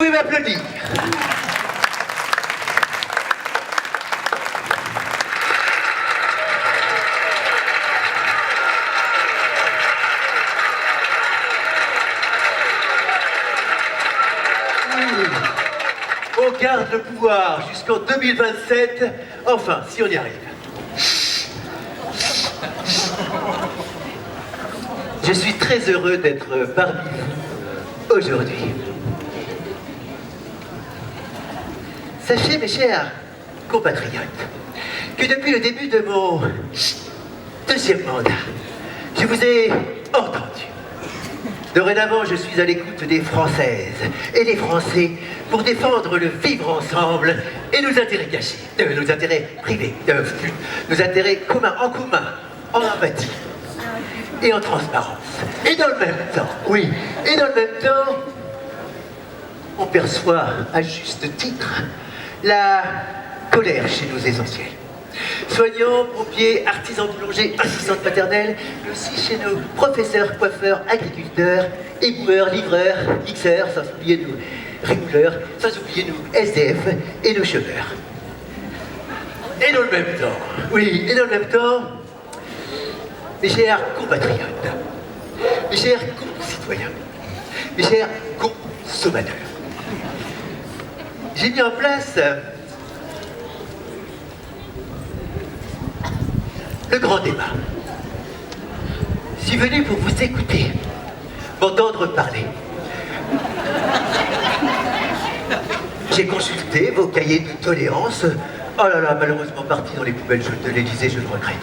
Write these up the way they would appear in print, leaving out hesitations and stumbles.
pouvez m'applaudir. On garde le pouvoir jusqu'en 2027, enfin, si on y arrive. Je suis très heureux d'être parmi vous aujourd'hui. Sachez, mes chers compatriotes, que depuis le début de mon deuxième mandat, je vous ai entendu. Dorénavant, je suis à l'écoute des Françaises et des Français pour défendre le vivre ensemble et nos intérêts cachés, nos intérêts privés, nos intérêts communs, en empathie et en transparence. Et dans le même temps, oui, et dans le même temps, on perçoit à juste titre la colère chez nos essentiels. Soignants, pompiers, artisans boulangers, assistantes maternelles, mais aussi chez nos professeurs, coiffeurs, agriculteurs, éboueurs, livreurs, mixeurs, sans oublier nos rémouleurs, sans oublier nos SDF et nos chômeurs. Et dans le même temps, oui, et dans le même temps, mes chers compatriotes, mes chers concitoyens, mes chers consommateurs, j'ai mis en place le grand débat. Je suis venu pour vous écouter, m'entendre parler. J'ai consulté vos cahiers de tolérance. Oh là là, malheureusement parti dans les poubelles de l'Élysée, je le regrette.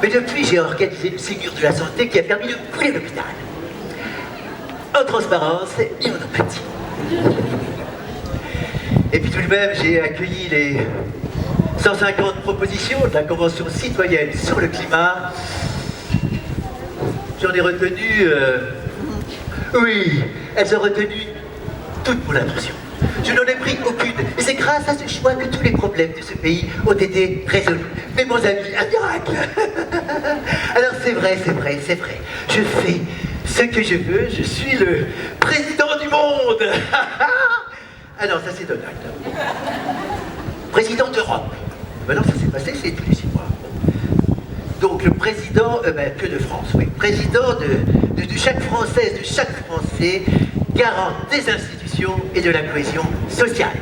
Mais depuis, j'ai organisé une Ségur de la santé qui a permis de couler l'hôpital. En transparence et en empathie. Et puis tout de même, j'ai accueilli les 150 propositions de la Convention citoyenne sur le climat. J'en ai retenu... Oui, elles ont retenu toute mon attention. Je n'en ai pris aucune. Et c'est grâce à ce choix que tous les problèmes de ce pays ont été résolus. Mais mon ami, un miracle. Alors c'est vrai. Je fais ce que je veux. Je suis le président du monde. Ah non, ça c'est Donald. Président d'Europe. Maintenant ça s'est passé, c'est tous les 6 mois. Donc le président, que de France, oui. Président de chaque Française, de chaque Français, garant des institutions et de la cohésion sociale.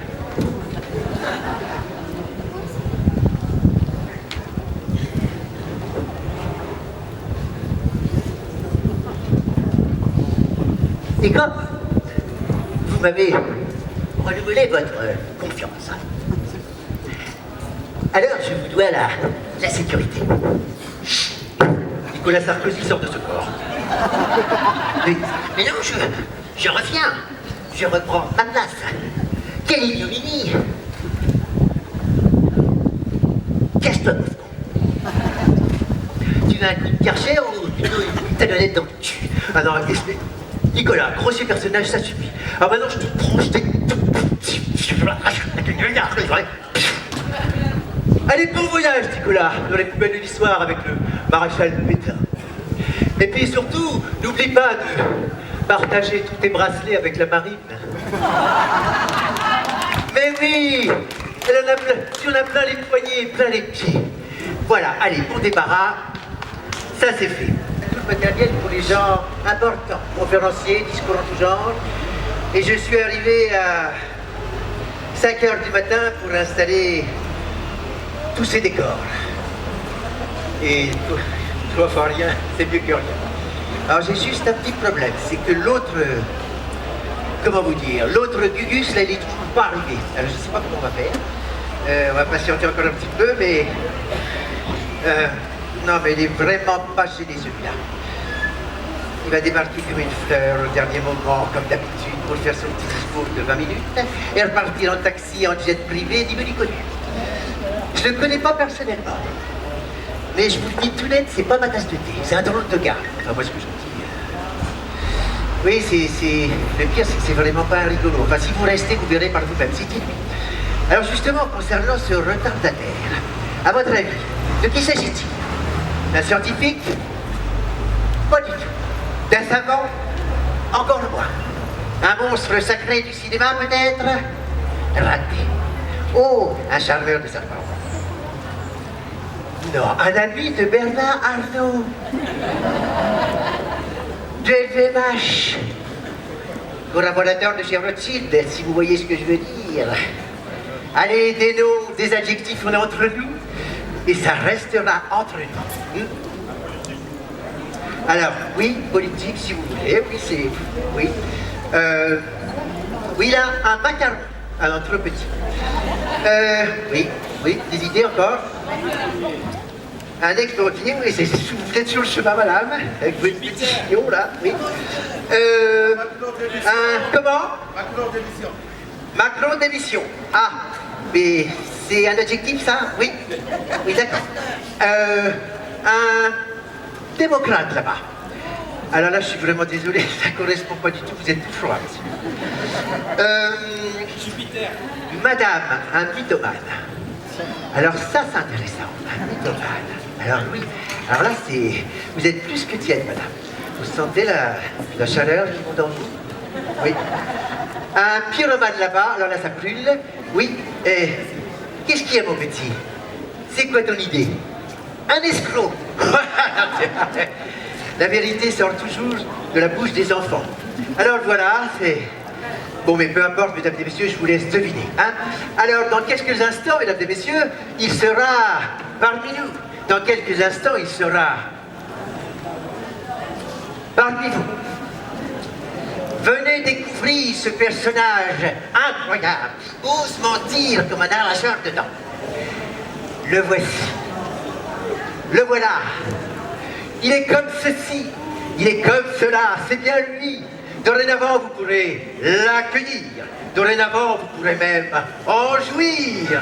Et comme vous m'avez renouvelé votre confiance, alors je vous dois la sécurité. Nicolas Sarkozy sort de ce corps. Mais non, je reviens. Je reprends ma place. Quelle ignominie! Cache-toi, Moscou. Tu veux un coup de Karcher ou plutôt une talonnette dans le cul? Ah non, Nicolas, grossier personnage, ça suffit. Ah maintenant je te tranche tes... Allez, bon voyage, Nicolas, dans les poubelles de l'histoire avec le maréchal Pétain. Et puis surtout, n'oublie pas de partager tous tes bracelets avec la marine. Mais oui, tu en as plein les poignets, plein les pieds. Voilà, allez, bon débarras, ça c'est fait. Tout le matériel pour les gens importants, conférenciers, discours en tout genre. Et je suis arrivé à 5h du matin pour installer tous ces décors. Et 3 fois rien, c'est mieux que rien. Alors j'ai juste un petit problème, c'est que l'autre, comment vous dire, l'autre Gugus, là, il est toujours pas arrivé. Alors je sais pas comment on va faire. On va patienter encore un petit peu, mais... non, mais il est vraiment pas gêné celui-là. Il va débarquer comme une fleur au dernier moment, comme d'habitude, pour faire son petit discours de 20 minutes, et repartir en taxi, en jet privé, ni connu. Je ne le connais pas personnellement. Mais je vous le dis tout net, c'est pas ma tasse de thé, c'est un drôle de gars. Enfin, moi, ce que je dis. Oui, le pire, c'est que c'est vraiment pas un rigolo. Enfin, si vous restez, vous verrez par vous-même, c'est lui. Alors, justement, concernant ce retardataire, à votre avis, de qui s'agit-il? D'un scientifique? Pas du tout. D'un savant? Encore moins. Un Un monstre sacré du cinéma, peut-être? Raté. Oh, un charmeur de serpent. Non, un ami de Bernard Arnault. De LVMH. Collaborateur de chez Rothschild, si vous voyez ce que je veux dire. Allez, des noms, des adjectifs, on est entre nous. Et ça restera entre nous. Alors, oui, politique, si vous voulez. Oui, c'est... Oui. Oui, là, un macaron. Un trop petit. Oui, des idées encore? Un explosif, oui, vous êtes sur le chemin, madame, avec votre petit chignon, là, oui. Comment? Macron d'émission. Macron d'émission. Ah, mais c'est un adjectif, ça? Oui, oui, d'accord. Un démocrate, là-bas. Alors là, je suis vraiment désolé, ça ne correspond pas du tout, vous êtes tout froid, monsieur. Jupiter. Madame, un mythomane. Alors ça, c'est intéressant, un mythomane. Alors oui, alors là, c'est... Vous êtes plus que tiède, madame. Vous sentez la chaleur qui monte en vous? Oui. Un pyromane là-bas, alors là, ça brûle. Oui, et... Qu'est-ce qu'il y a, mon petit? C'est quoi ton idée? Un escroc. La vérité sort toujours de la bouche des enfants. Alors voilà, c'est... Bon, mais peu importe, mesdames et messieurs, je vous laisse deviner. Hein? Alors, dans quelques instants, mesdames et messieurs, il sera parmi nous. Dans quelques instants, il sera parmi vous. Venez découvrir ce personnage incroyable, qui ose mentir comme un arracheur de dents. Le voici. Le voilà. Il est comme ceci, il est comme cela, c'est bien lui. Dorénavant, vous pourrez l'accueillir. Dorénavant, vous pourrez même en jouir.